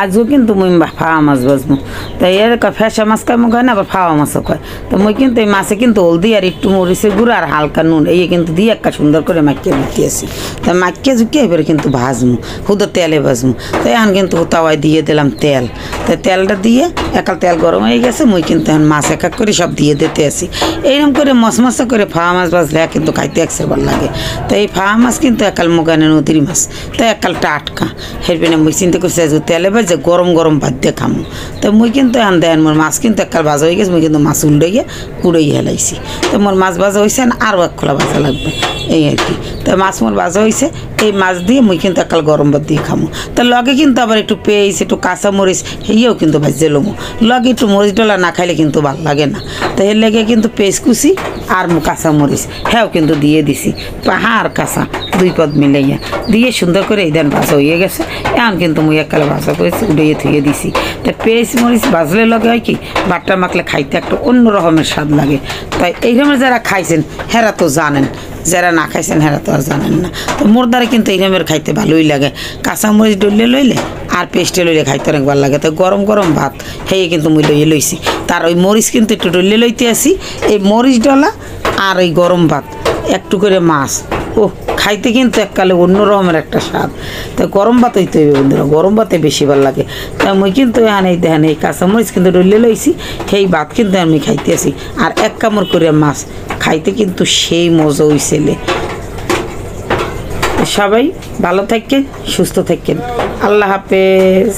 আজও কিন্তু মুই ফাওয়া মাছ বাজবো তাই এর ফ্যাসা মাছ কামো কয় না আবার ফাওয়া মাছও কয় তো মুই কিন্তু এই মাছে কিন্তু হলদি আর একটু মরিচের গুঁড়ো আর হালকা নুন এই কিন্তু দিয়ে একটা সুন্দর করে মাখিয়ে দিতেছি তা মাখিয়ে ঝুঁকিয়ে এবারে কিন্তু ভাজমু হুদো তেলে ভাজমু তাই এখন কিন্তু তাওয়ায় দিয়ে দিলাম তেল তাই তেলটা দিয়ে একাল তেল গরম হয়ে গেছে মুই কিন্তু এখন মাছ এক এক করে সব দিয়ে দিতে আসি এইরকম করে মশমশা করে ফাওয়া মাছ ভাজলে কিন্তু খাইতে একসের ভালো লাগে তো এই ফাওয়া মাছ কিন্তু একাল মোগানে নদীর মাছ তাই একাল টাটকা হেরপিনে মুই চিন্তা করছি যে তেলে ভাজে গরম গরম ভাত দিয়ে খামো তো মুই কিন্তু এখন দেন মোর মাছ কিন্তু একাল ভাজা হয়ে গেছে মুই কিন্তু মাছ উল্টাইয়ে কুড়াই হেলাইছি তো মোর মাছ ভাজা হয়েছে আরও এক খোলা ভাজা লাগবে এই আর কি তো মাছ মোর ভাজা হয়েছে এই মাছ দিয়ে মুই কিন্তু একাল গরম ভাত দিয়ে খামো তো লগে কিন্তু আবার একটু পেঁয়াজ একটু কাঁচা মরিচ হেয়েও কিন্তু ভাজতে লমো লগে একটু মরিচ ডলা না খাইলে কিন্তু ভালো লাগে না তো এর লেগে কিন্তু পেঁয়াজ কুচি আর কাঁচা মরিচ হ্যাঁ কিন্তু দিয়ে দিছি পাহাড় কাঁচা দুই পদ মিলাইয়া দিয়ে সুন্দর করে এই দেন ভাজা হয়ে গেছে এখন কিন্তু মুই এককালে ভাজা করেছি উড়িয়ে থুয়ে দিছি তা পেঁয়াজ মরিচ ভাজলে লগে হয় কি বাট্টা মাখলে খাইতে একটা অন্য রকমের স্বাদ লাগে তাই এই রকমের যারা খাইছেন হেরা তো জানেন যারা না খাইছেন হেরা তো আর জানেন না তো মোর দ্বারা কিন্তু এই রকমের খাইতে ভালোই লাগে কাঁচা মরিচ ডললে লইলে আর পেস্টে লইলে খাইতে অনেক ভালো লাগে তো গরম গরম ভাত হেয়ে কিন্তু মুই লইয়ে লইছি তার ওই মরিচ কিন্তু একটু ডললে লইতে আসি এই মরিচ ডলা আর ওই গরম ভাত একটু করে মাছ ও খাইতে কিন্তু এককালে অন্য রকমের একটা স্বাদ তো গরম ভাত হইতে হইবে বন্ধুরা গরম ভাতে বেশি ভালো লাগে তা মুই কিন্তু এই দেখেন এই কাঁচামরিচ কিন্তু ডলে লইছি সেই ভাত কিন্তু আমি খাইতে আসি আর এক কামড় করে মাছ খাইতে কিন্তু সেই মজা হইছিলে সবাই ভালো থাকেন সুস্থ থাকেন আল্লাহ হাফেজ।